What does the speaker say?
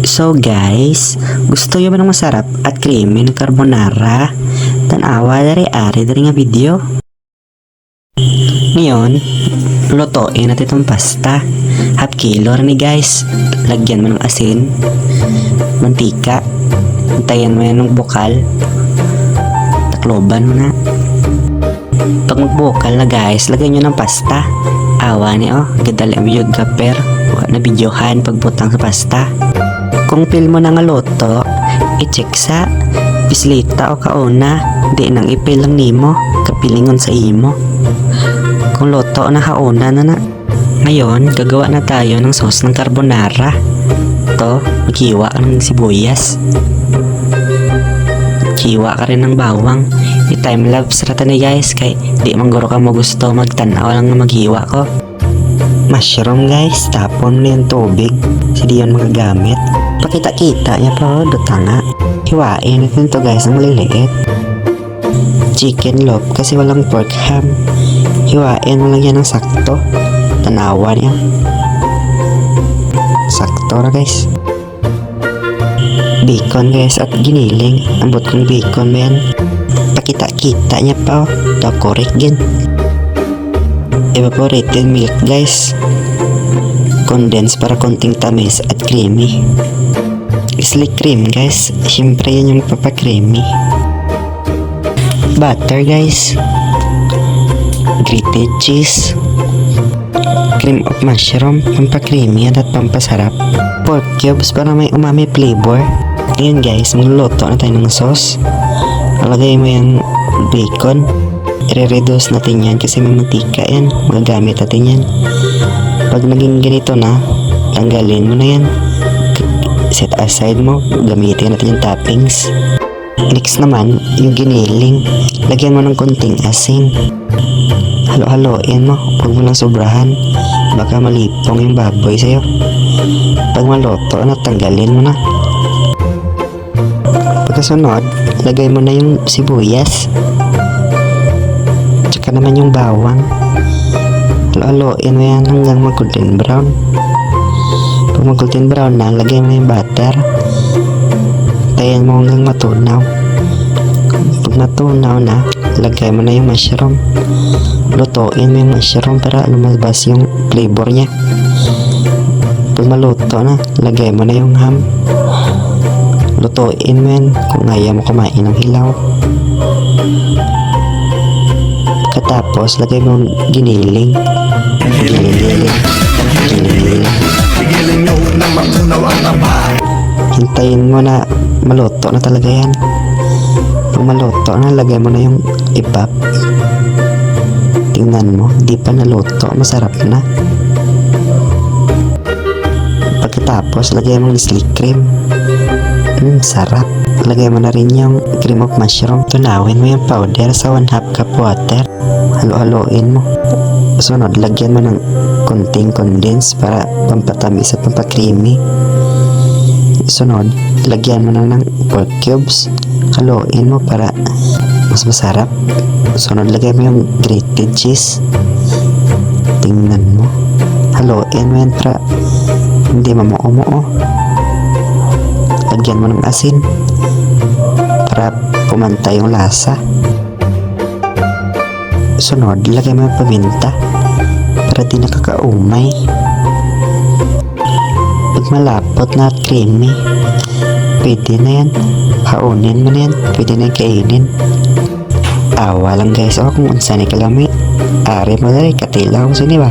So guys, gusto nyo ba ng masarap at creamy ng carbonara? Tanawa dari-ari nga video. Ngayon, lutuin natin itong pasta. Half kilo ni guys. Lagyan mo ng asin, mantika, hintayin mo yan ng bukal, takloban mo na. Pag magbukal na guys, lagyan nyo ng pasta. Awa ni gadali ang video gaper. Na videohan pagbutang sa pasta. Kung pil mo na nga loto, i-check sa bislita o kauna, di nang ipil lang nimo, kapilingon sa imo. Kung loto na kauna na. Ngayon, gagawa na tayo ng sauce ng carbonara. Ito, maghiwa ka ng sibuyas. Maghiwa ka rin ng bawang. I-time lapse rata na guys, kay di mangguro ka mo gusto magtanaw lang na maghiwa ko. Mushroom guys, tapon mo yung tubig, hindi yun magagamit. Pakita-kita niya pa, dutanga. Hiwain natin to guys, ang maliliit. Chicken loaf, kasi walang pork ham. Hiwain mo lang yan ng sakto. Tanawa niya. Sakto na guys. Bacon guys, at giniling. Ambot kong bacon ba yan. Pakita-kita niya pa, korek din. Evaporated milk guys, condense para konting tamis at creamy. Slick cream guys, syempre yan yung papakreamy. Butter guys, grated cheese, cream of mushroom, pampakreamy at pampasarap. Pork cubes para may umami flavor. Ngayon guys, magluluto na tayo ng sauce. Alagay mo yung bacon. I-reduce natin yan kasi may mantika yan. Magagamit natin yan. Pag naging ganito na, tanggalin mo na yan. Set aside mo. Gamitin natin yung toppings. Next naman, yung giniling. Lagyan mo ng konting asin. Halo-haloin mo. Huwag mo lang sobrahan. Baka malipong yung baboy sa'yo. Pag maluto na, tanggalin mo na. Pagkasunod, lagay mo na yung sibuyas. Tsaka naman yung bawang. Halo-haloin mo yan hanggang mag-golden brown. Pag mag-golden brown na, lagay mo yung butter. Tayan mo hanggang matunaw. Pag natunaw na, lagay mo na yung mushroom. Lutuin mo yung mushroom para lumabas yung flavor niya. Pag maluto na, lagay mo na yung ham. Lutuin mo yan kung ayaw mo kumain ng hilaw. Tapos, lagay mo giniling. Hintayin mo na maluto na talaga yan. Pag maluto na, lagay mo na yung ibap. Tingnan mo, di pa naluto, masarap na. Pagkatapos, lagay mo yung slick cream. Sarap. Lagay mo na rin yung cream of mushroom. Tunawin mo yung powder sa 1/2 cup water. Halo-haloin mo. Sunod, lagyan mo ng konting condense para pampatamis at pampakreamy. Sunod, lagyan mo na ng pork cubes. Haluin mo para mas masarap. Sunod, lagyan mo yung grated cheese. Tingnan mo. Haluin mo yan para hindi mamuo-muo. Lagyan mo ng asin para pumantay yung lasa. Sunod, lagay mo yung paminta para di nakakaumay. Pag malapot na at creamy, pwede na yan. Paunin mo na yan. Pwede na yung kainin. Awa lang guys. Kung unsa ni kalami, ari mo na rin katilaw. Sino ba?